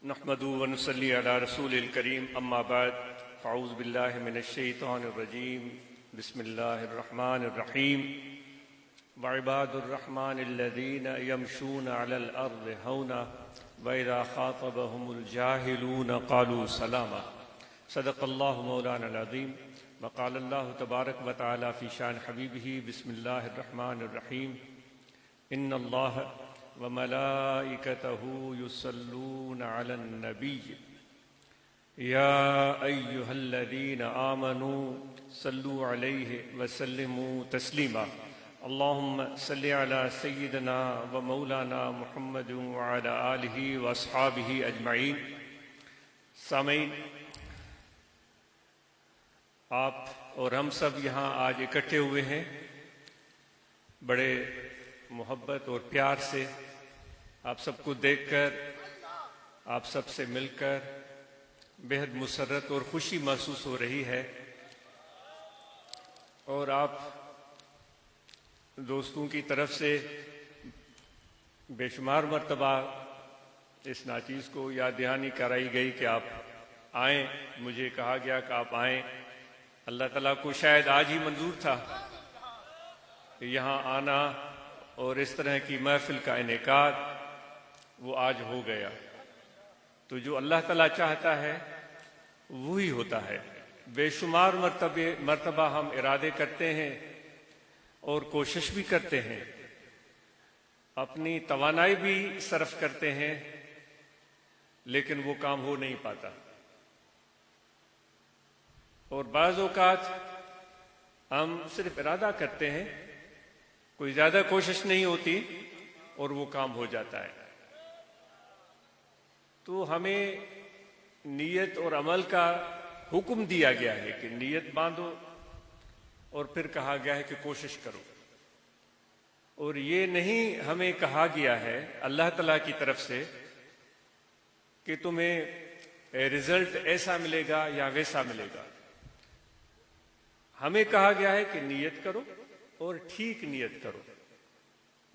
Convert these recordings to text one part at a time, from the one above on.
نحمدو ونصلی علی رسول الکریم اما بعد فاعوذ باللہ من الشیطان الرجیم بسم اللہ الرحمن الرحیم وعباد الرحمن الذین یمشون علی الارض ہونا وإذا خاطبهم الجاہلون قالوا سلاما صدق اللہ مولانا العظیم وقال اللہ تبارک وتعالی فی شان حبیبہ بسم اللہ الرحمن الرحیم ان اللہ وملائكته يصلون على النبي يا أيها الذين آمنوا صلوا عليه وسلموا تسليما اللهم صل على سيدنا ومولانا محمد وعلى آله وأصحابه أجمعين. سامعین، آپ اور ہم سب یہاں آج اکٹھے ہوئے ہیں بڑے محبت اور پیار سے. آپ سب کو دیکھ کر، آپ سب سے مل کر بہت مسرت اور خوشی محسوس ہو رہی ہے. اور آپ دوستوں کی طرف سے بے شمار مرتبہ اس ناچیز کو یاد دہانی کرائی گئی کہ آپ آئیں. مجھے کہا گیا کہ آپ آئیں. اللہ تعالیٰ کو شاید آج ہی منظور تھا کہ یہاں آنا اور اس طرح کی محفل کا انعقاد وہ آج ہو گیا. تو جو اللہ تعالیٰ چاہتا ہے وہی ہوتا ہے. بے شمار مرتبہ ہم ارادے کرتے ہیں اور کوشش بھی کرتے ہیں، اپنی توانائی بھی صرف کرتے ہیں، لیکن وہ کام ہو نہیں پاتا. اور بعض اوقات ہم صرف ارادہ کرتے ہیں، کوئی زیادہ کوشش نہیں ہوتی اور وہ کام ہو جاتا ہے. تو ہمیں نیت اور عمل کا حکم دیا گیا ہے کہ نیت باندھو، اور پھر کہا گیا ہے کہ کوشش کرو. اور یہ نہیں ہمیں کہا گیا ہے اللہ تعالیٰ کی طرف سے کہ تمہیں رزلٹ ایسا ملے گا یا ویسا ملے گا. ہمیں کہا گیا ہے کہ نیت کرو اور ٹھیک نیت کرو،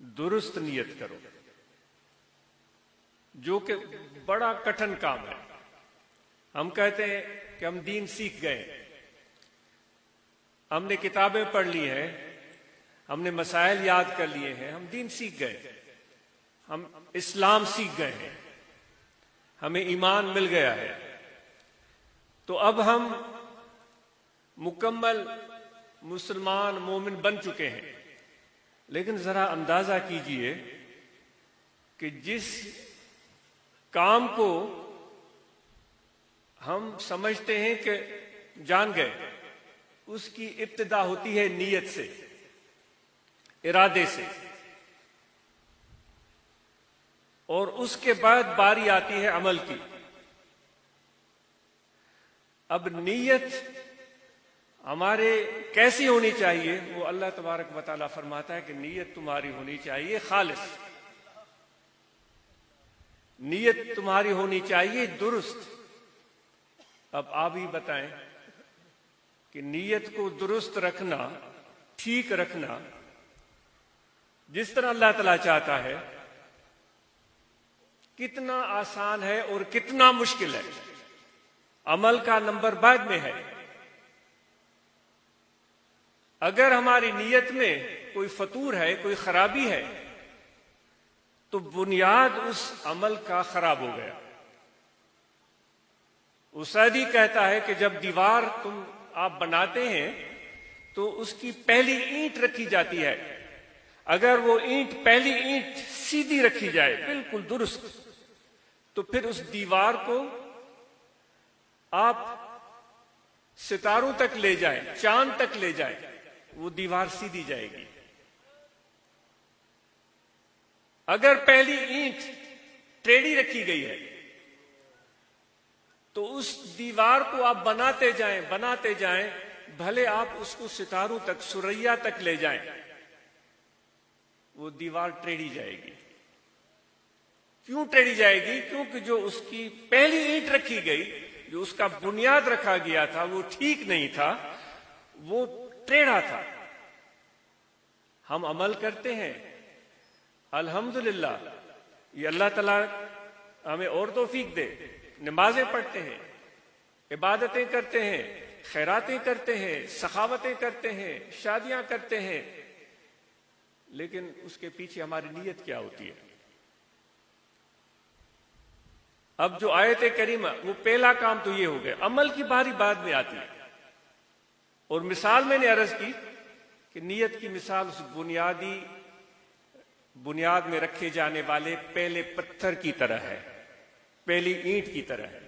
درست نیت کرو، جو کہ بڑا کٹھن کام ہے. ہم کہتے ہیں کہ ہم دین سیکھ گئے، ہم نے کتابیں پڑھ لی ہیں، ہم نے مسائل یاد کر لیے ہیں، ہم دین سیکھ گئے، ہم اسلام سیکھ گئے ہیں، ہمیں ایمان مل گیا ہے. تو اب ہم مکمل مسلمان مومن بن چکے ہیں. لیکن ذرا اندازہ کیجئے کہ جس کام کو ہم سمجھتے ہیں کہ جان گئے، اس کی ابتدا ہوتی ہے نیت سے، ارادے سے، اور اس کے بعد باری آتی ہے عمل کی. اب نیت ہمارے کیسی ہونی چاہیے؟ وہ اللہ تبارک و تعالیٰ فرماتا ہے کہ نیت تمہاری ہونی چاہیے خالص، نیت تمہاری ہونی چاہیے درست. اب آپ ہی بتائیں کہ نیت کو درست رکھنا، ٹھیک رکھنا، جس طرح اللہ تعالیٰ چاہتا ہے، کتنا آسان ہے اور کتنا مشکل ہے. عمل کا نمبر بعد میں ہے. اگر ہماری نیت میں کوئی فطور ہے، کوئی خرابی ہے، تو بنیاد اس عمل کا خراب ہو گیا. اسادی کہتا ہے کہ جب دیوار آپ بناتے ہیں تو اس کی پہلی اینٹ رکھی جاتی ہے. اگر وہ پہلی اینٹ سیدھی رکھی جائے، بالکل درست، تو پھر اس دیوار کو آپ ستاروں تک لے جائیں، چاند تک لے جائیں، وہ دیوار سیدھی جائے گی. اگر پہلی اینٹ ٹیڑھی رکھی گئی ہے تو اس دیوار کو آپ بناتے جائیں، بھلے آپ اس کو ستاروں تک، سریا تک لے جائیں، وہ دیوار ٹیڑھی جائے گی. کیوں ٹیڑھی جائے گی؟ کیونکہ جو اس کی پہلی اینٹ رکھی گئی، جو اس کا بنیاد رکھا گیا تھا، وہ ٹھیک نہیں تھا، وہ ٹیڑھا تھا. ہم عمل کرتے ہیں، الحمدللہ، یہ اللہ تعالیٰ ہمیں اور توفیق دے. نمازیں پڑھتے ہیں، عبادتیں کرتے ہیں، خیراتیں کرتے ہیں، سخاوتیں کرتے ہیں، شادیاں کرتے ہیں، لیکن اس کے پیچھے ہماری نیت کیا ہوتی ہے؟ اب جو آیت کریمہ، وہ پہلا کام تو یہ ہو گیا. عمل کی باری بعد میں آتی ہے. اور مثال میں نے عرض کی کہ نیت کی مثال اس بنیاد میں رکھے جانے والے پہلے پتھر کی طرح ہے، پہلی اینٹ کی طرح ہے.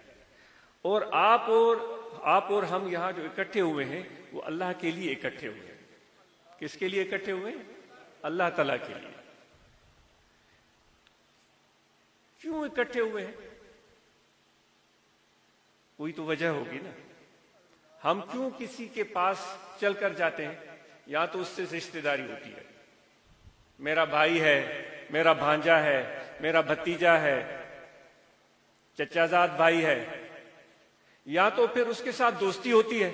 اور آپ اور ہم یہاں جو اکٹھے ہوئے ہیں وہ اللہ کے لیے اکٹھے ہوئے ہیں. کس کے لیے اکٹھے ہوئے ہیں؟ اللہ تعالیٰ کے لیے. کیوں اکٹھے ہوئے ہیں؟ کوئی تو وجہ ہوگی نا. ہم کیوں کسی کے پاس چل کر جاتے ہیں؟ یا تو اس سے رشتہ داری ہوتی ہے، میرا بھائی ہے، میرا بھانجا ہے، میرا بھتیجا ہے، چچا زاد بھائی ہے. یا تو پھر اس کے ساتھ دوستی ہوتی ہے،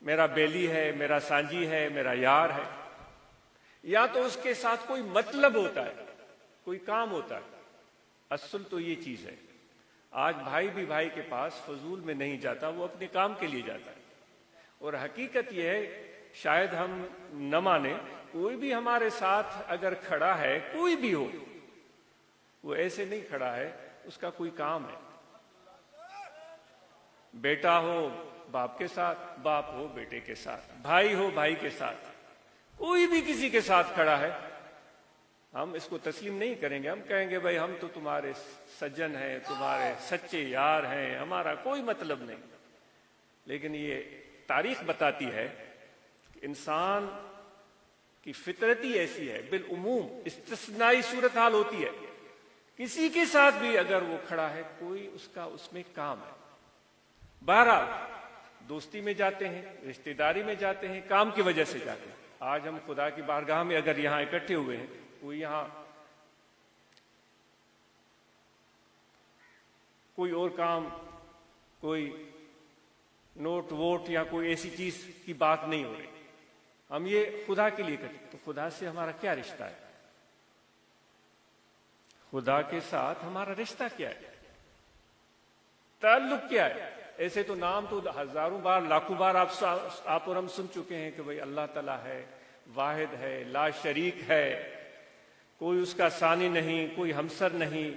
میرا بیلی ہے، میرا سانجی ہے، میرا یار ہے. یا تو اس کے ساتھ کوئی مطلب ہوتا ہے، کوئی کام ہوتا ہے. اصل تو یہ چیز ہے. آج بھائی بھی بھائی کے پاس فضول میں نہیں جاتا، وہ اپنے کام کے لیے جاتا ہے. اور حقیقت یہ ہے، شاید ہم نہ مانے، کوئی بھی ہمارے ساتھ اگر کھڑا ہے، کوئی بھی ہو، وہ ایسے نہیں کھڑا ہے، اس کا کوئی کام ہے. بیٹا ہو باپ کے ساتھ، باپ ہو بیٹے کے ساتھ، بھائی ہو بھائی کے ساتھ، کوئی بھی کسی کے ساتھ کھڑا ہے، ہم اس کو تسلیم نہیں کریں گے. ہم کہیں گے بھائی ہم تو تمہارے سجن ہیں، تمہارے سچے یار ہیں، ہمارا کوئی مطلب نہیں. لیکن یہ تاریخ بتاتی ہے کہ انسان کی فطرت ہی ایسی ہے، بالعموم استثنائی صورتحال ہوتی ہے. کسی کے ساتھ بھی اگر وہ کھڑا ہے، کوئی اس میں کام ہے. بہرحال دوستی میں جاتے ہیں، رشتہ داری میں جاتے ہیں، کام کی وجہ سے جاتے ہیں. آج ہم خدا کی بارگاہ میں اگر یہاں اکٹھے ہوئے ہیں، کوئی یہاں کوئی اور کام، کوئی نوٹ ووٹ یا کوئی ایسی چیز کی بات نہیں ہو رہی، ہم یہ خدا کے لیے کرتے. تو خدا سے ہمارا کیا رشتہ ہے؟ خدا کے ساتھ ہمارا رشتہ کیا ہے؟ تعلق کیا ہے؟ ایسے تو نام تو ہزاروں بار، لاکھوں بار آپ اور ہم سن چکے ہیں کہ بھئی اللہ تعالیٰ ہے، واحد ہے، لا شریک ہے، کوئی اس کا ثانی نہیں، کوئی ہمسر نہیں،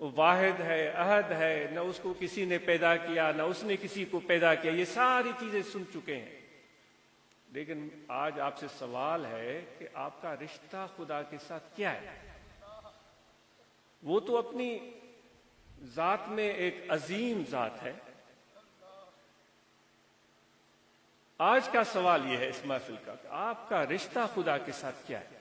وہ واحد ہے، احد ہے، نہ اس کو کسی نے پیدا کیا، نہ اس نے کسی کو پیدا کیا. یہ ساری چیزیں سن چکے ہیں. لیکن آج آپ سے سوال ہے کہ آپ کا رشتہ خدا کے ساتھ کیا ہے؟ وہ تو اپنی ذات میں ایک عظیم ذات ہے. آج کا سوال یہ ہے اس محفل کا کہ آپ کا رشتہ خدا کے ساتھ کیا ہے؟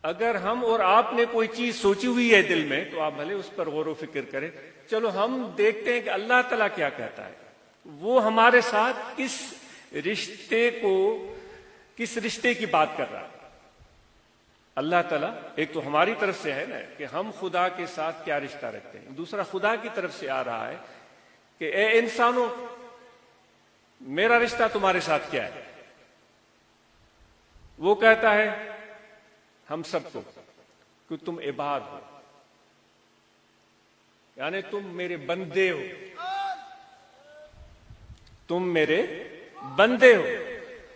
اگر ہم اور آپ نے کوئی چیز سوچی ہوئی ہے دل میں، تو آپ بھلے اس پر غور و فکر کریں. چلو ہم دیکھتے ہیں کہ اللہ تعالیٰ کیا کہتا ہے. وہ ہمارے ساتھ کس رشتے کی بات کر رہا ہے. اللہ تعالیٰ ایک تو ہماری طرف سے ہے نا کہ ہم خدا کے ساتھ کیا رشتہ رکھتے ہیں، دوسرا خدا کی طرف سے آ رہا ہے کہ اے انسانوں، میرا رشتہ تمہارے ساتھ کیا ہے. وہ کہتا ہے ہم سب کو کہ تم عباد ہو، یعنی تم میرے بندے ہو، تم میرے بندے ہو.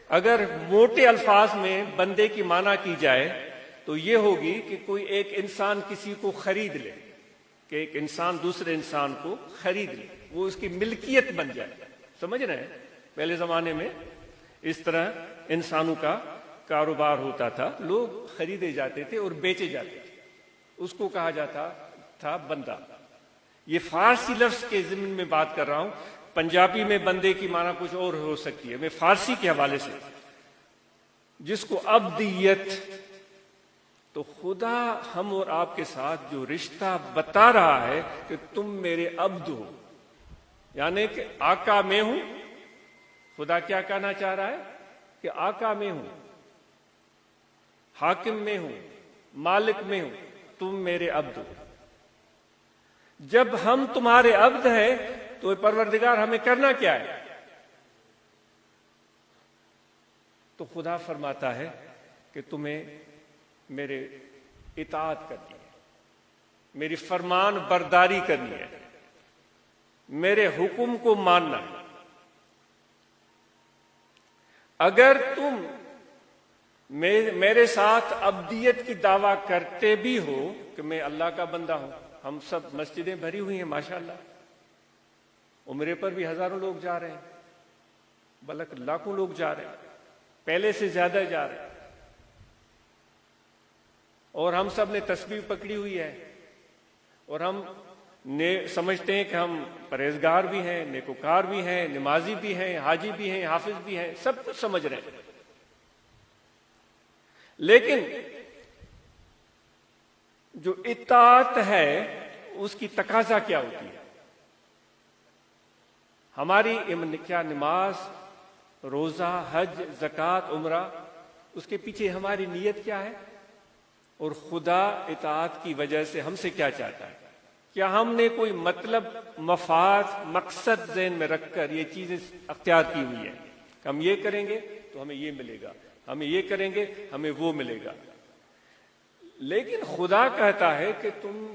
اگر موٹے الفاظ میں بندے کی معنی کی جائے تو یہ ہوگی کہ کوئی ایک انسان کسی کو خرید لے، کہ ایک انسان دوسرے انسان کو خرید لے، وہ اس کی ملکیت بن جائے. سمجھ رہے ہیں؟ پہلے زمانے میں اس طرح انسانوں کا کاروبار ہوتا تھا، لوگ خریدے جاتے تھے اور بیچے جاتے تھے. اس کو کہا جاتا تھا بندہ. یہ فارسی لفظ کے ضمن میں بات کر رہا ہوں. پنجابی میں بندے کی معنی کچھ اور ہو سکتی ہے. میں فارسی کے حوالے سے، جس کو عبدیت، تو خدا ہم اور آپ کے ساتھ جو رشتہ بتا رہا ہے کہ تم میرے عبد ہو، یعنی کہ آقا میں ہوں. خدا کیا کہنا چاہ رہا ہے کہ آقا میں ہوں، حاکم میں ہوں، مالک میں ہوں، تم میرے عبد ہو. جب ہم تمہارے عبد ہیں تو پروردگار ہمیں کرنا کیا ہے؟ تو خدا فرماتا ہے کہ تمہیں میرے اطاعت کرنی ہے، میری فرمان برداری کرنی ہے، میرے حکم کو ماننا ہے۔ اگر تم میرے ساتھ عبدیت کی دعویٰ کرتے بھی ہو کہ میں اللہ کا بندہ ہوں، ہم سب مسجدیں بھری ہوئی ہیں ماشاءاللہ، عمرے پر بھی ہزاروں لوگ جا رہے ہیں، بلکہ لاکھوں لوگ جا رہے ہیں، پہلے سے زیادہ جا رہے ہیں، اور ہم سب نے تسبیح پکڑی ہوئی ہے، اور ہم سمجھتے ہیں کہ ہم پرہیزگار بھی ہیں، نیکوکار بھی ہیں، نمازی بھی ہیں، حاجی بھی ہیں، حافظ بھی ہیں، سب کچھ سمجھ رہے ہیں۔ لیکن جو اطاعت ہے اس کی تقاضا کیا ہوتی ہے؟ ہماری کیا نماز، روزہ، حج، زکوٰۃ، عمرہ، اس کے پیچھے ہماری نیت کیا ہے؟ اور خدا اطاعت کی وجہ سے ہم سے کیا چاہتا ہے؟ کیا ہم نے کوئی مطلب، مفاد، مقصد ذہن میں رکھ کر یہ چیزیں اختیار کی ہوئی ہیں کہ ہم یہ کریں گے تو ہمیں یہ ملے گا، ہمیں یہ کریں گے ہمیں وہ ملے گا؟ لیکن خدا کہتا ہے کہ تم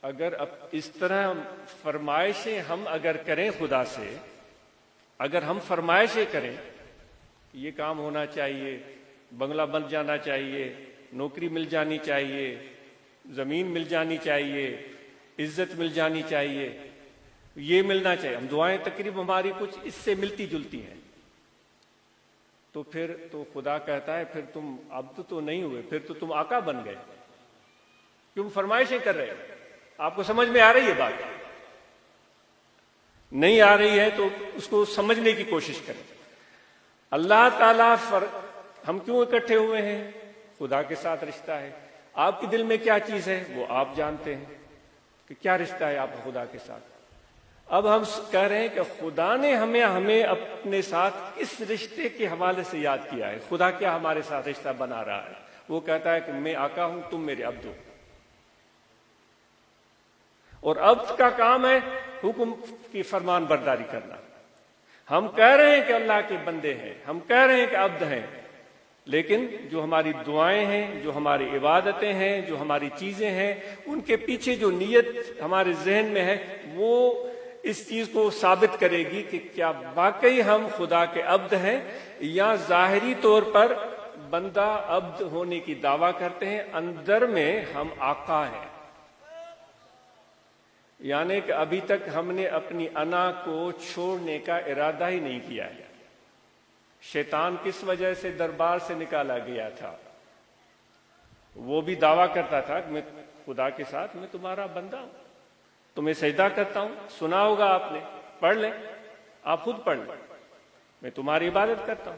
اگر اب اس طرح فرمائشیں ہم اگر کریں خدا سے، اگر ہم فرمائشیں کریں یہ کام ہونا چاہیے، بنگلہ بن جانا چاہیے، نوکری مل جانی چاہیے، زمین مل جانی چاہیے، عزت مل جانی چاہیے، یہ ملنا چاہیے، ہم دعائیں تقریب ہماری کچھ اس سے ملتی جلتی ہیں، تو پھر تو خدا کہتا ہے پھر تم عبد تو نہیں ہوئے، پھر تو تم آقا بن گئے، کیوں فرمائشیں کر رہے ہیں؟ آپ کو سمجھ میں آ رہی ہے بات؟ نہیں آ رہی ہے تو اس کو سمجھنے کی کوشش کریں۔ اللہ تعالیٰ ہم کیوں اکٹھے ہوئے ہیں؟ خدا کے ساتھ رشتہ ہے۔ آپ کے دل میں کیا چیز ہے وہ آپ جانتے ہیں کہ کیا رشتہ ہے آپ خدا کے ساتھ۔ اب ہم کہہ رہے ہیں کہ خدا نے ہمیں اپنے ساتھ کس رشتے کے حوالے سے یاد کیا ہے، خدا کیا ہمارے ساتھ رشتہ بنا رہا ہے؟ وہ کہتا ہے کہ میں آقا ہوں، تم میرے عبد ہو، اور عبد کا کام ہے حکم کی فرمان برداری کرنا۔ ہم کہہ رہے ہیں کہ اللہ کے بندے ہیں، ہم کہہ رہے ہیں کہ عبد ہیں، لیکن جو ہماری دعائیں ہیں، جو ہماری عبادتیں ہیں، جو ہماری چیزیں ہیں، ان کے پیچھے جو نیت ہمارے ذہن میں ہے وہ اس چیز کو ثابت کرے گی کہ کیا واقعی ہم خدا کے عبد ہیں، یا ظاہری طور پر بندہ عبد ہونے کی دعویٰ کرتے ہیں، اندر میں ہم آقا ہیں۔ یعنی کہ ابھی تک ہم نے اپنی انا کو چھوڑنے کا ارادہ ہی نہیں کیا ہے۔ شیطان کس وجہ سے دربار سے نکالا گیا تھا؟ وہ بھی دعویٰ کرتا تھا کہ میں خدا کے ساتھ میں تمہارا بندہ ہوں، تمہیں سجدہ کرتا ہوں، سنا ہوگا آپ نے، پڑھ لیں، آپ خود پڑھ لیں، میں تمہاری عبادت کرتا ہوں۔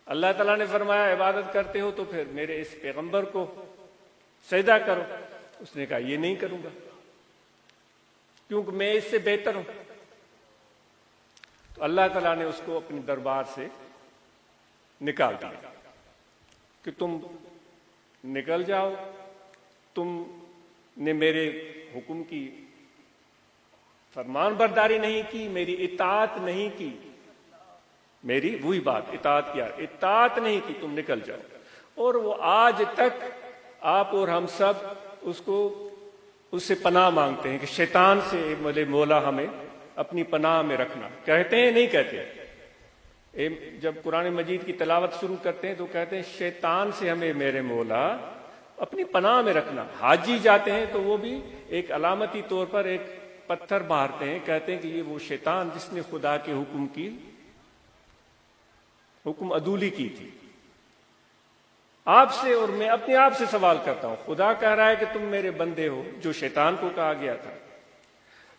اللہ تعالیٰ نے فرمایا عبادت کرتے ہو تو پھر میرے اس پیغمبر کو سجدہ کرو۔ اس نے کہا یہ نہیں کروں گا کیونکہ میں اس سے بہتر ہوں۔ تو اللہ تعالیٰ نے اس کو اپنے دربار سے نکال دیا کہ تم نکل جاؤ، تم نے میرے حکم کی فرمان برداری نہیں کی، میری اطاعت نہیں کی، میری وہی بات اطاعت کیا، اطاعت نہیں کی، تم نکل جاؤ۔ اور وہ آج تک آپ اور ہم سب اس سے پناہ مانگتے ہیں کہ شیطان سے مولے مولا ہمیں اپنی پناہ میں رکھنا۔ کہتے ہیں نہیں کہتے؟ جب قرآن مجید کی تلاوت شروع کرتے ہیں تو کہتے ہیں شیطان سے ہمیں میرے مولا اپنی پناہ میں رکھنا۔ حاجی جاتے ہیں تو وہ بھی ایک علامتی طور پر ایک پتھر مارتے ہیں، کہتے ہیں کہ یہ وہ شیطان جس نے خدا کے حکم عدولی کی تھی۔ آپ سے اور میں اپنے آپ سے سوال کرتا ہوں، خدا کہہ رہا ہے کہ تم میرے بندے ہو، جو شیطان کو کہا گیا تھا۔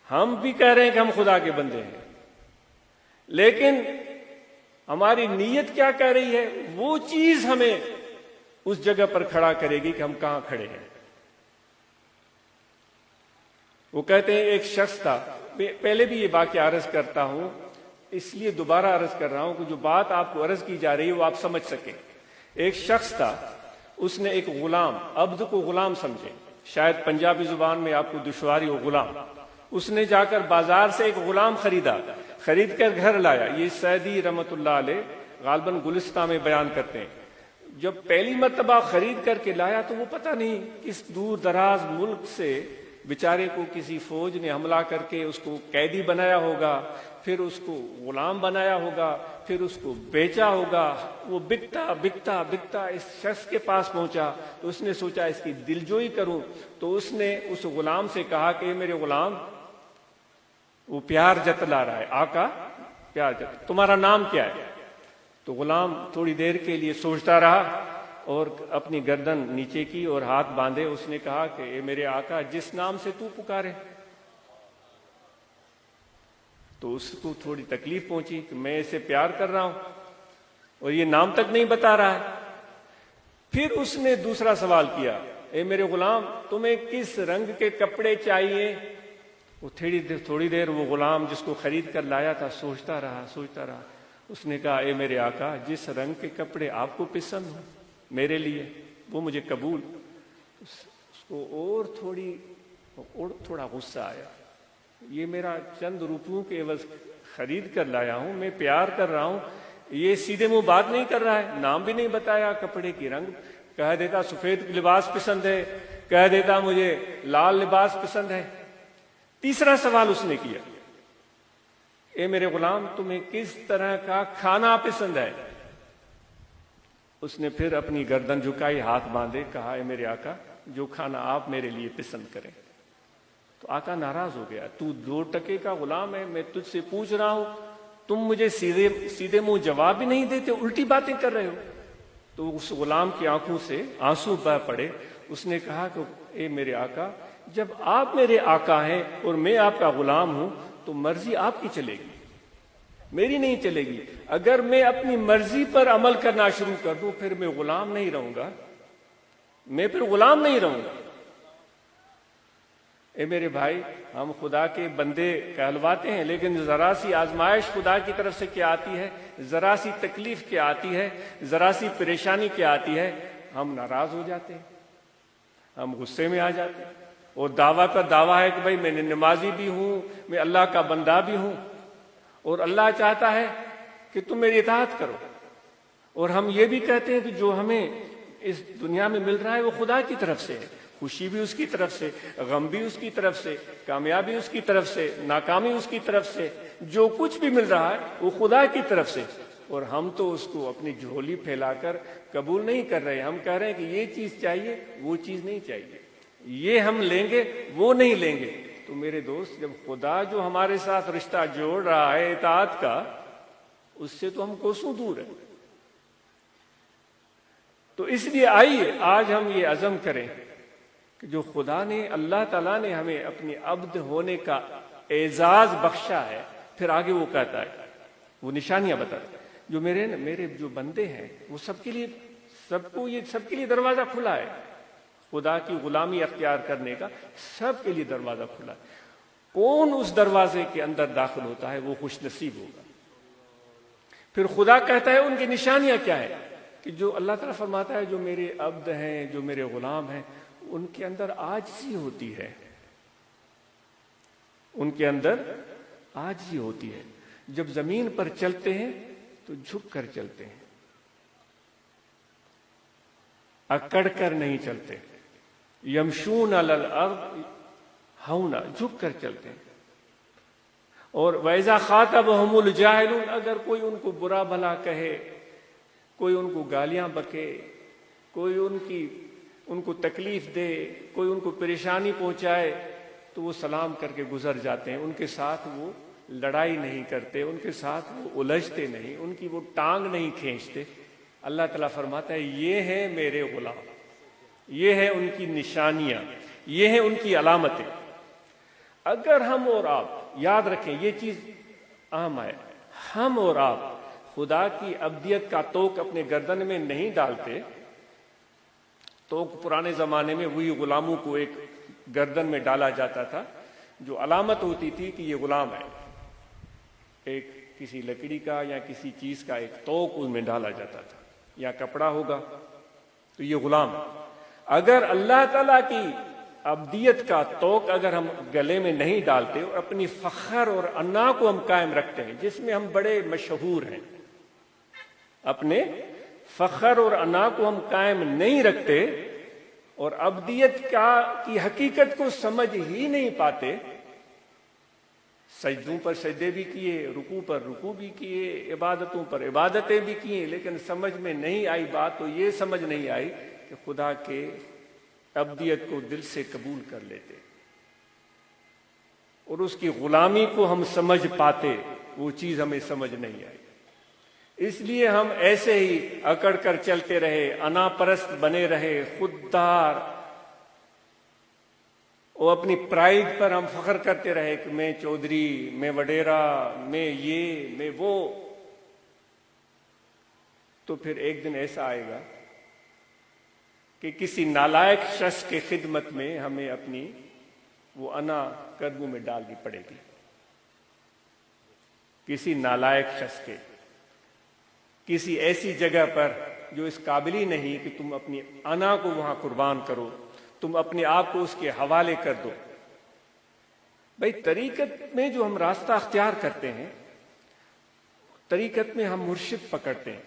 ہم بھی کہہ رہے ہیں کہ ہم خدا کے بندے ہیں، لیکن ہماری نیت کیا کہہ رہی ہے؟ وہ چیز ہمیں اس جگہ پر کھڑا کرے گی کہ ہم کہاں کھڑے ہیں۔ وہ کہتے ہیں ایک شخص تھا، پہلے بھی یہ واقعہ عرض کرتا ہوں، اس لیے دوبارہ عرض کر رہا ہوں کہ جو بات آپ کو عرض کی جا رہی ہے وہ آپ سمجھ سکیں۔ ایک شخص تھا، اس نے ایک غلام، عبد کو غلام سمجھے، شاید پنجابی زبان میں آپ کو دشواری ہو، غلام۔ اس نے جا کر بازار سے ایک غلام خرید کر گھر لایا۔ یہ سعدی رحمت اللہ علیہ غالباً گلستان میں بیان کرتے ہیں۔ جب پہلی مرتبہ خرید کر کے لایا تو وہ پتہ نہیں کس دور دراز ملک سے بیچارے کو کسی فوج نے حملہ کر کے اس کو قیدی بنایا ہوگا، پھر اس کو غلام بنایا ہوگا، پھر اس کو بیچا ہوگا. وہ بکتا بکتا بکتا اس شخص کے پاس پہنچا تو اس نے سوچا اس کی دلجوئی کروں، تو اس نے اس غلام سے کہا کہ میرے غلام، وہ پیار جتلا رہا ہے، آقا پیار جتلا، تمہارا نام کیا ہے؟ تو غلام تھوڑی دیر کے لیے سوچتا رہا اور اپنی گردن نیچے کی اور ہاتھ باندھے اس نے کہا کہ اے میرے آقا، جس نام سے تو پکارے. تو اس کو تھوڑی تکلیف پہنچی کہ میں اسے پیار کر رہا ہوں اور یہ نام تک نہیں بتا رہا ہے. پھر اس نے دوسرا سوال کیا، اے میرے غلام، تمہیں کس رنگ کے کپڑے چاہیے؟ وہ تھوڑی دیر وہ غلام جس کو خرید کر لایا تھا سوچتا رہا. اس نے کہا، اے میرے آقا، جس رنگ کے کپڑے آپ کو پسند ہوں میرے لیے وہ مجھے قبول. اس کو اور تھوڑا غصہ آیا، یہ میرا چند روپیوں کے عوض خرید کر لایا ہوں، میں پیار کر رہا ہوں، یہ سیدھے منہ بات نہیں کر رہا ہے، نام بھی نہیں بتایا، کپڑے کی رنگ کہہ دیتا سفید لباس پسند ہے، کہہ دیتا مجھے لال لباس پسند ہے. تیسرا سوال اس نے کیا، اے میرے غلام، تمہیں کس طرح کا کھانا پسند ہے؟ اس نے پھر اپنی گردن جھکائی، ہاتھ باندھے، کہا، اے میرے آقا، جو کھانا آپ میرے لیے پسند کریں. تو آقا ناراض ہو گیا، تو 2 ٹکے کا غلام ہے، میں تجھ سے پوچھ رہا ہوں، تم مجھے سیدھے منہ جواب بھی نہیں دیتے، الٹی باتیں کر رہے ہو. تو اس غلام کی آنکھوں سے آنسو بہہ پڑے. اس نے کہا کہ اے میرے آقا، جب آپ میرے آقا ہیں اور میں آپ کا غلام ہوں تو مرضی آپ کی چلے گی، میری نہیں چلے گی. اگر میں اپنی مرضی پر عمل کرنا شروع کر دوں پھر میں غلام نہیں رہوں گا، اے میرے بھائی، ہم خدا کے بندے کہلواتے ہیں، لیکن ذرا سی آزمائش خدا کی طرف سے کیا آتی ہے، ذرا سی تکلیف کیا آتی ہے، ذرا سی پریشانی کیا آتی ہے، ہم ناراض ہو جاتے ہیں، ہم غصے میں آ جاتے ہیں. اور دعویٰ پر دعویٰ ہے کہ بھائی میں نمازی بھی ہوں، میں اللہ کا بندہ بھی ہوں، اور اللہ چاہتا ہے کہ تم میری اطاعت کرو. اور ہم یہ بھی کہتے ہیں کہ جو ہمیں اس دنیا میں مل رہا ہے وہ خدا کی طرف سے ہے، خوشی بھی اس کی طرف سے، غم بھی اس کی طرف سے، کامیابی اس کی طرف سے، ناکامی اس کی طرف سے، جو کچھ بھی مل رہا ہے وہ خدا کی طرف سے. اور ہم تو اس کو اپنی جھولی پھیلا کر قبول نہیں کر رہے. ہم کہہ رہے ہیں کہ یہ چیز چاہیے، وہ چیز نہیں چاہیے، یہ ہم لیں گے، وہ نہیں لیں گے. تو میرے دوست، جب خدا جو ہمارے ساتھ رشتہ جوڑ رہا ہے اطاعت کا، اس سے تو ہم کوسوں دور ہیں. تو اس لیے آئیے آج ہم یہ عزم کریں کہ جو خدا نے، اللہ تعالیٰ نے ہمیں اپنی عبد ہونے کا اعزاز بخشا ہے، پھر آگے وہ کہتا ہے، وہ نشانیاں بتاتا ہے، جو میرے جو بندے ہیں وہ سب کے لیے دروازہ کھلا ہے. خدا کی غلامی اختیار کرنے کا سب کے لیے دروازہ کھلا ہے. کون اس دروازے کے اندر داخل ہوتا ہے وہ خوش نصیب ہوگا. پھر خدا کہتا ہے ان کی نشانیاں کیا ہے، کہ جو اللہ تعالیٰ فرماتا ہے جو میرے عبد ہیں، جو میرے غلام ہیں، ان کے اندر عاجزی ہوتی ہے، ان کے اندر عاجزی ہوتی ہے. جب زمین پر چلتے ہیں تو جھک کر چلتے ہیں، اکڑ کر نہیں چلتے. یمشون علی الارض ہونا، جھک کر چلتے ہیں. اور وَإِذَا خَاطَبَهُمُ الْجَاهِلُونَ، اگر کوئی ان کو برا بھلا کہے، کوئی ان کو گالیاں بکے، کوئی ان کو تکلیف دے، کوئی ان کو پریشانی پہنچائے، تو وہ سلام کر کے گزر جاتے ہیں. ان کے ساتھ وہ لڑائی نہیں کرتے، ان کے ساتھ وہ الجھتے نہیں، ان کی وہ ٹانگ نہیں کھینچتے. اللہ تعالیٰ فرماتا ہے یہ ہیں میرے غلام، یہ ہیں ان کی نشانیاں، یہ ہیں ان کی علامتیں. اگر ہم اور آپ یاد رکھیں، یہ چیز اہم ہے، ہم اور آپ خدا کی عبدیت کا توق اپنے گردن میں نہیں ڈالتے. توق پرانے زمانے میں وہی غلاموں کو ایک گردن میں ڈالا جاتا تھا جو علامت ہوتی تھی کہ یہ غلام ہے. ایک کسی لکڑی کا یا کسی چیز کا ایک توق اس میں ڈالا جاتا تھا، یا کپڑا ہوگا تو یہ غلام ہے. اگر اللہ تعالیٰ کی عبدیت کا توق اگر ہم گلے میں نہیں ڈالتے اور اپنی فخر اور انا کو ہم قائم رکھتے ہیں، جس میں ہم بڑے مشہور ہیں، اپنے فخر اور انا کو ہم قائم نہیں رکھتے اور ابدیت کی حقیقت کو سمجھ ہی نہیں پاتے، سجدوں پر سجدے بھی کیے، رکوع پر رکوع بھی کیے، عبادتوں پر عبادتیں بھی کیے، لیکن سمجھ میں نہیں آئی بات، تو یہ سمجھ نہیں آئی کہ خدا کے ابدیت کو دل سے قبول کر لیتے اور اس کی غلامی کو ہم سمجھ پاتے، وہ چیز ہمیں سمجھ نہیں آئی۔ اس لیے ہم ایسے ہی اکڑ کر چلتے رہے، انا پرست بنے رہے، خوددار، اور اپنی پرائیڈ پر ہم فخر کرتے رہے کہ میں چودھری، میں وڈیرا، میں یہ، میں وہ۔ تو پھر ایک دن ایسا آئے گا کہ کسی نالائق شخص کے خدمت میں ہمیں اپنی وہ انا قدموں میں ڈالنی پڑے گی، کسی نالائق شخص کے، کسی ایسی جگہ پر جو اس قابل ہی نہیں کہ تم اپنی انا کو وہاں قربان کرو، تم اپنے آپ کو اس کے حوالے کر دو۔ بھائی طریقت میں جو ہم راستہ اختیار کرتے ہیں، طریقت میں ہم مرشد پکڑتے ہیں،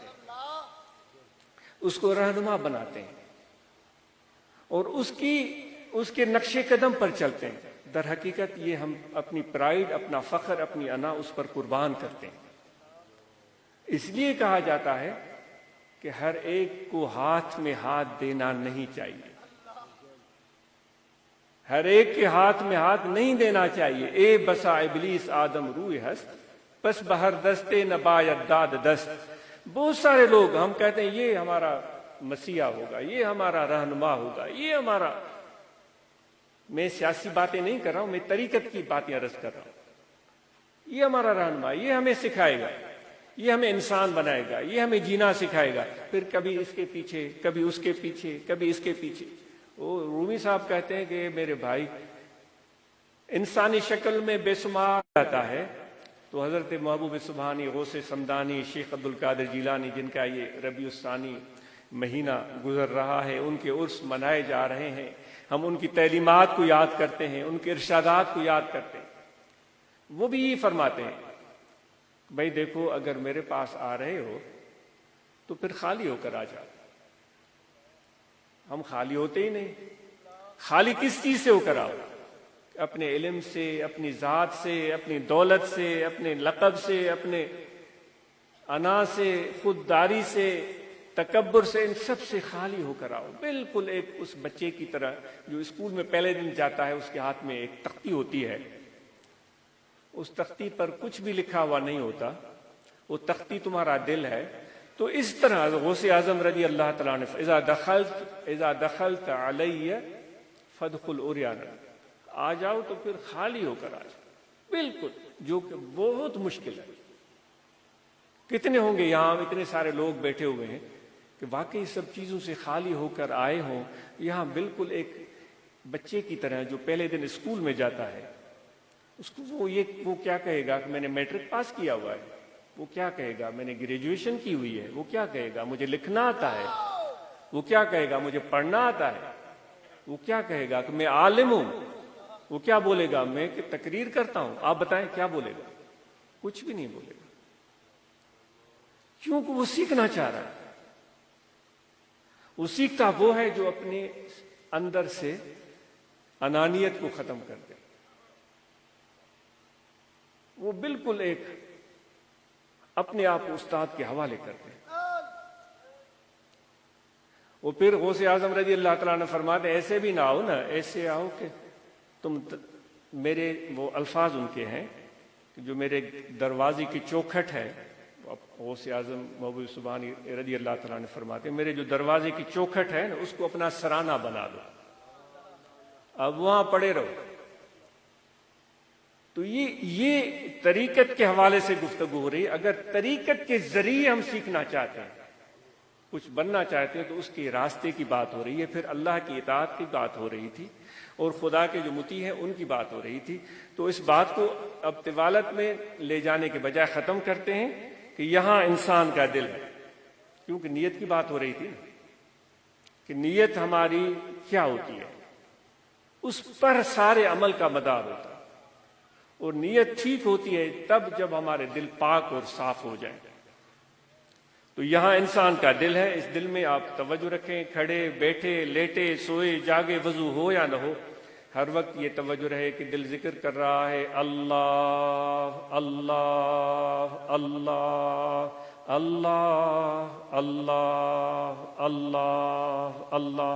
اس کو رہنما بناتے ہیں اور اس کے نقش قدم پر چلتے ہیں، در حقیقت یہ ہم اپنی پرائیڈ، اپنا فخر، اپنی انا اس پر قربان کرتے ہیں۔ اس لیے کہا جاتا ہے کہ ہر ایک کو ہاتھ میں ہاتھ دینا نہیں چاہیے، ہر ایک کے ہاتھ میں ہاتھ نہیں دینا چاہیے۔ اے بسا ابلیس آدم روئے ہست، پس بہر دستے نہ باید داد دست۔ بہت سارے لوگ ہم کہتے ہیں یہ ہمارا مسیحا ہوگا، یہ ہمارا رہنما ہوگا، یہ ہمارا، میں سیاسی باتیں نہیں کر رہا ہوں، میں طریقت کی باتیں عرض کر رہا ہوں۔ یہ ہمارا رہنما، یہ ہمیں سکھائے گا، یہ ہمیں انسان بنائے گا، یہ ہمیں جینا سکھائے گا۔ پھر کبھی اس کے پیچھے، کبھی اس کے پیچھے، کبھی اس کے پیچھے۔ وہ رومی صاحب کہتے ہیں کہ میرے بھائی انسانی شکل میں بے شمار رہتا ہے، تو حضرت محبوب سبحانی، غوث سمدانی، شیخ عبد القادر جیلانی، جن کا یہ ربیع الثانی مہینہ گزر رہا ہے، ان کے عرس منائے جا رہے ہیں، ہم ان کی تعلیمات کو یاد کرتے ہیں، ان کے ارشادات کو یاد کرتے ہیں۔ وہ بھی یہ فرماتے ہیں، بھائی دیکھو اگر میرے پاس آ رہے ہو تو پھر خالی ہو کر آ جاؤ۔ ہم خالی ہوتے ہی نہیں۔ خالی کس چیز سے ہو کر آؤ؟ اپنے علم سے، اپنی ذات سے، اپنی دولت سے، اپنے لقب سے، اپنے انا سے، خودداری سے، تکبر سے، ان سب سے خالی ہو کر آؤ۔ بالکل ایک اس بچے کی طرح جو اسکول میں پہلے دن جاتا ہے، اس کے ہاتھ میں ایک تختی ہوتی ہے، اس تختی پر کچھ بھی لکھا ہوا نہیں ہوتا، وہ تختی تمہارا دل ہے۔ تو اس طرح غوث اعظم رضی اللہ تعالیٰ نے اذا دخلت علی فادخل عریانا، آ جاؤ تو پھر خالی ہو کر آ جاؤ، بالکل، جو کہ بہت مشکل ہے۔ کتنے ہوں گے یہاں اتنے سارے لوگ بیٹھے ہوئے ہیں کہ واقعی سب چیزوں سے خالی ہو کر آئے ہوں، یہاں بالکل ایک بچے کی طرح جو پہلے دن اسکول میں جاتا ہے، اس کو وہ کیا کہے گا کہ میں نے میٹرک پاس کیا ہوا ہے، وہ کیا کہے گا میں نے گریجویشن کی ہوئی ہے، وہ کیا کہے گا مجھے لکھنا آتا ہے، وہ کیا کہے گا مجھے پڑھنا آتا ہے، وہ کیا کہے گا کہ میں عالم ہوں، وہ کیا بولے گا میں کہ تقریر کرتا ہوں۔ آپ بتائیں کیا بولے گا؟ کچھ بھی نہیں بولے گا، کیونکہ وہ سیکھنا چاہ رہا ہے۔ وہ سیکھتا وہ ہے جو اپنے اندر سے انانیت کو ختم کر دے، وہ بالکل ایک اپنے آپ کو استاد کے حوالے کرتے ہیں۔ وہ پھر غوث اعظم رضی اللہ تعالیٰ نے فرماتے ایسے بھی نہ آؤ نا، ایسے آؤ کہ تم میرے، وہ الفاظ ان کے ہیں کہ جو میرے دروازے کی چوکھٹ ہے، غوث اعظم محبوب سبحانی رضی اللہ تعالیٰ نے فرماتے میرے جو دروازے کی چوکھٹ ہے نا، اس کو اپنا سرانہ بنا دو، اب وہاں پڑے رہو۔ تو یہ طریقت کے حوالے سے گفتگو ہو رہی ہے۔ اگر طریقت کے ذریعے ہم سیکھنا چاہتے ہیں، کچھ بننا چاہتے ہیں، تو اس کے راستے کی بات ہو رہی ہے، پھر اللہ کی اطاعت کی بات ہو رہی تھی اور خدا کے جو مطیع ہیں ان کی بات ہو رہی تھی۔ تو اس بات کو اب طوالت میں لے جانے کے بجائے ختم کرتے ہیں کہ یہاں انسان کا دل ہے، کیونکہ نیت کی بات ہو رہی تھی کہ نیت ہماری کیا ہوتی ہے، اس پر سارے عمل کا مدار ہوتا ہے، اور نیت ٹھیک ہوتی ہے تب جب ہمارے دل پاک اور صاف ہو جائے۔ تو تو یہاں انسان کا دل ہے، اس دل میں آپ توجہ رکھیں، کھڑے بیٹھے لیٹے سوئے جاگے وضو ہو یا نہ ہو، ہر وقت یہ توجہ رہے کہ دل ذکر کر رہا ہے اللہ اللہ اللہ اللہ اللہ اللہ اللہ۔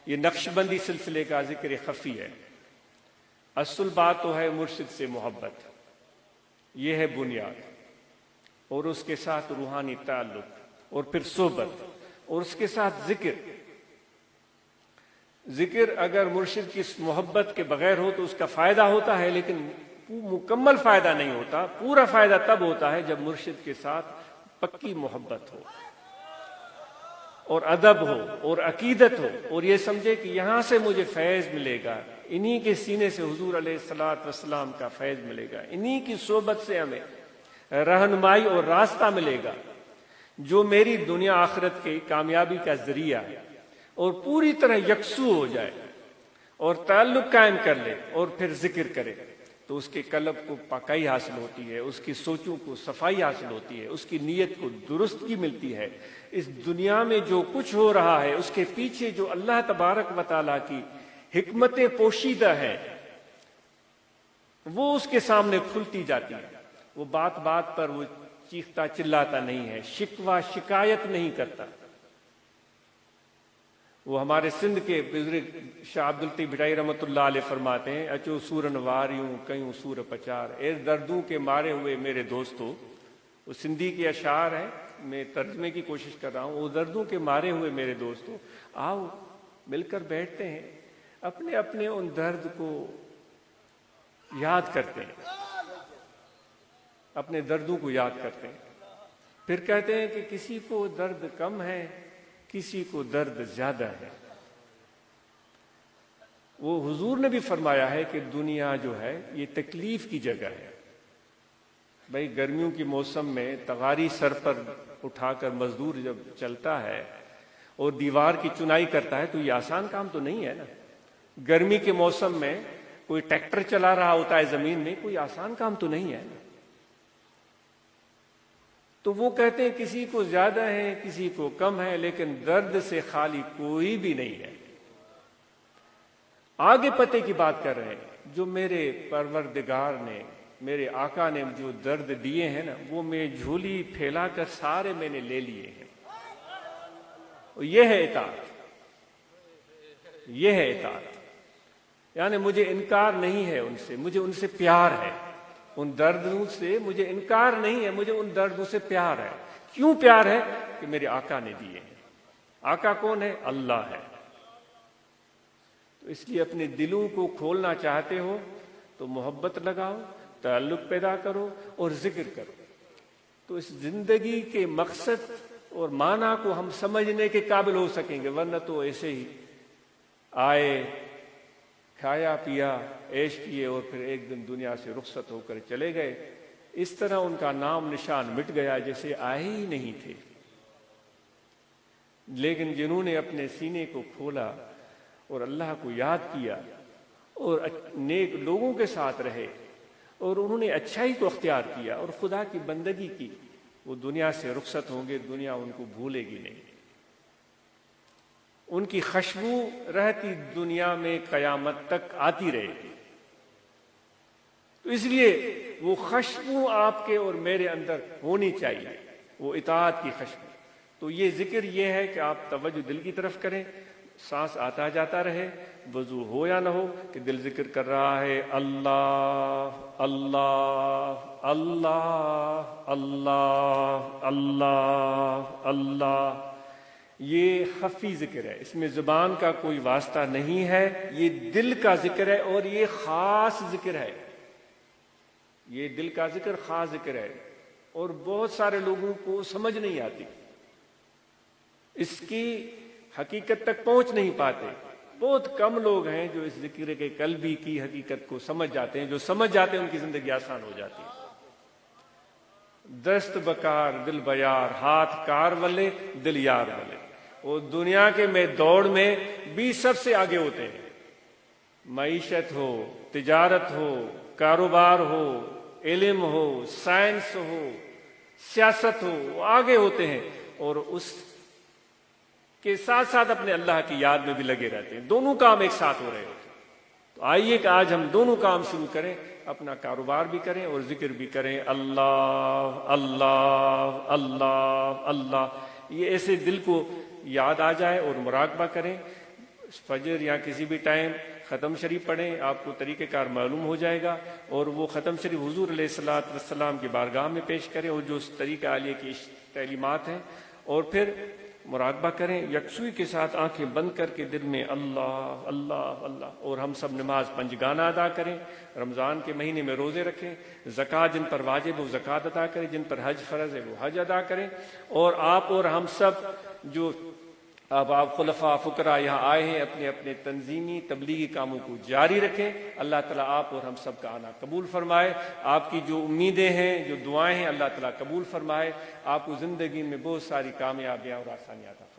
یہ نقش بندی سلسلے کا ذکر خفی ہے۔ اصل بات تو ہے مرشد سے محبت، یہ ہے بنیاد، اور اس کے ساتھ روحانی تعلق، اور پھر صحبت، اور اس کے ساتھ ذکر۔ ذکر اگر مرشد کی محبت کے بغیر ہو تو اس کا فائدہ ہوتا ہے، لیکن مکمل فائدہ نہیں ہوتا۔ پورا فائدہ تب ہوتا ہے جب مرشد کے ساتھ پکی محبت ہو اور ادب ہو اور عقیدت ہو، اور یہ سمجھے کہ یہاں سے مجھے فیض ملے گا، انہی کے سینے سے حضور علیہ الصلوۃ والسلام کا فیض ملے گا، انہی کی صحبت سے ہمیں رہنمائی اور راستہ ملے گا جو میری دنیا آخرت کی کامیابی کا ذریعہ ہے، اور پوری طرح یکسو ہو جائے اور تعلق قائم کر لے اور پھر ذکر کرے، تو اس کے قلب کو پاکی حاصل ہوتی ہے، اس کی سوچوں کو صفائی حاصل ہوتی ہے، اس کی نیت کو درستگی ملتی ہے۔ اس دنیا میں جو کچھ ہو رہا ہے اس کے پیچھے جو اللہ تبارک و تعالیٰ کی حکمت پوشیدہ ہے وہ اس کے سامنے کھلتی جاتی ہے۔ وہ بات بات پر وہ چیختا چلاتا نہیں ہے، شکوہ شکایت نہیں کرتا۔ وہ ہمارے سندھ کے بزرگ شاہ عبدالطیف بھٹائی رحمۃ اللہ علیہ فرماتے ہیں، اچو سورن واریوں کئیوں سور پچار، اے دردوں کے مارے ہوئے میرے دوستو۔ وہ سندھی کے اشعار ہیں، میں ترجمے کی کوشش کر رہا ہوں۔ وہ دردوں کے مارے ہوئے میرے دوستو، آؤ مل کر بیٹھتے ہیں، اپنے اپنے ان درد کو یاد کرتے ہیں، اپنے دردوں کو یاد کرتے ہیں۔ پھر کہتے ہیں کہ کسی کو درد کم ہے، کسی کو درد زیادہ ہے۔ وہ حضور نے بھی فرمایا ہے کہ دنیا جو ہے یہ تکلیف کی جگہ ہے۔ بھائی گرمیوں کی موسم میں تغاری سر پر اٹھا کر مزدور جب چلتا ہے اور دیوار کی چنائی کرتا ہے تو یہ آسان کام تو نہیں ہے نا۔ گرمی کے موسم میں کوئی ٹریکٹر چلا رہا ہوتا ہے زمین میں، کوئی آسان کام تو نہیں ہے نا۔ تو وہ کہتے ہیں کسی کو زیادہ ہے کسی کو کم ہے، لیکن درد سے خالی کوئی بھی نہیں ہے۔ آگے پتے کی بات کر رہے ہیں، جو میرے پروردگار نے، میرے آقا نے جو درد دیے ہیں نا، وہ میں جھولی پھیلا کر سارے میں نے لے لیے ہیں۔ یہ ہے اطاعت، یہ ہے اطاعت، یعنی مجھے انکار نہیں ہے ان سے، مجھے ان سے پیار ہے۔ ان دردوں سے مجھے انکار نہیں ہے، مجھے ان دردوں سے پیار ہے۔ کیوں پیار ہے؟ کہ میرے آقا نے دیے ہیں۔ آقا کون ہے؟ اللہ ہے۔ تو اس لیے اپنے دلوں کو کھولنا چاہتے ہو تو محبت لگاؤ، تعلق پیدا کرو اور ذکر کرو، تو اس زندگی کے مقصد اور معنی کو ہم سمجھنے کے قابل ہو سکیں گے، ورنہ تو ایسے ہی آئے، کھایا پیا عیش کیے اور پھر ایک دن دنیا سے رخصت ہو کر چلے گئے۔ اس طرح ان کا نام نشان مٹ گیا جیسے آئے ہی نہیں تھے۔ لیکن جنہوں نے اپنے سینے کو کھولا اور اللہ کو یاد کیا اور نیک لوگوں کے ساتھ رہے اور انہوں نے اچھائی کو اختیار کیا اور خدا کی بندگی کی، وہ دنیا سے رخصت ہوں گے، دنیا ان کو بھولے گی نہیں۔ ان کی خوشبو رہتی دنیا میں قیامت تک آتی رہے گی۔ تو اس لیے وہ خوشبو آپ کے اور میرے اندر ہونی چاہیے، وہ اطاعت کی خوشبو۔ تو یہ ذکر یہ ہے کہ آپ توجہ دل کی طرف کریں، سانس آتا جاتا رہے، وضو ہو یا نہ ہو، کہ دل ذکر کر رہا ہے اللہ اللہ اللہ اللہ اللہ اللہ۔ یہ خفی ذکر ہے، اس میں زبان کا کوئی واسطہ نہیں ہے، یہ دل کا ذکر ہے اور یہ خاص ذکر ہے۔ یہ دل کا ذکر خاص ذکر ہے اور بہت سارے لوگوں کو سمجھ نہیں آتی، اس کی حقیقت تک پہنچ نہیں پاتے۔ بہت کم لوگ ہیں جو اس ذکر کے قلبی کی حقیقت کو سمجھ جاتے ہیں۔ جو سمجھ جاتے ہیں ان کی زندگی آسان ہو جاتی ہے۔ دست بکار دل بیار، ہاتھ کار والے دل یار والے۔ وہ دنیا کے میں دوڑ میں بھی سب سے آگے ہوتے ہیں، معیشت ہو، تجارت ہو، کاروبار ہو، علم ہو، سائنس ہو، سیاست ہو، وہ آگے ہوتے ہیں۔ اور اس کے ساتھ ساتھ اپنے اللہ کی یاد میں بھی لگے رہتے ہیں، دونوں کام ایک ساتھ ہو رہے ہوتے ہیں۔ تو آئیے کہ آج ہم دونوں کام شروع کریں، اپنا کاروبار بھی کریں اور ذکر بھی کریں، اللہ اللہ اللہ اللہ، یہ ایسے دل کو یاد آ جائے اور مراقبہ کریں۔ فجر یا کسی بھی ٹائم ختم شریف پڑھیں، آپ کو طریقہ کار معلوم ہو جائے گا، اور وہ ختم شریف حضور علیہ الصلوۃ والسلام کی بارگاہ میں پیش کریں، اور جو اس طریقہ عالیہ کی تعلیمات ہیں، اور پھر مراقبہ کریں یکسوئی کے ساتھ، آنکھیں بند کر کے دل میں اللہ اللہ اللہ۔ اور ہم سب نماز پنجگانہ ادا کریں، رمضان کے مہینے میں روزے رکھیں، زکوٰۃ جن پر واجب وہ زکوٰۃ ادا کریں، جن پر حج فرض ہے وہ حج ادا کریں، اور آپ اور ہم سب جو اب آپ خلفاء فقراء یہاں آئے ہیں، اپنے اپنے تنظیمی تبلیغی کاموں کو جاری رکھیں۔ اللہ تعالیٰ آپ اور ہم سب کا آنا قبول فرمائے، آپ کی جو امیدیں ہیں، جو دعائیں ہیں، اللہ تعالیٰ قبول فرمائے، آپ کو زندگی میں بہت ساری کامیابیاں اور آسانیاں عطا فرمائے۔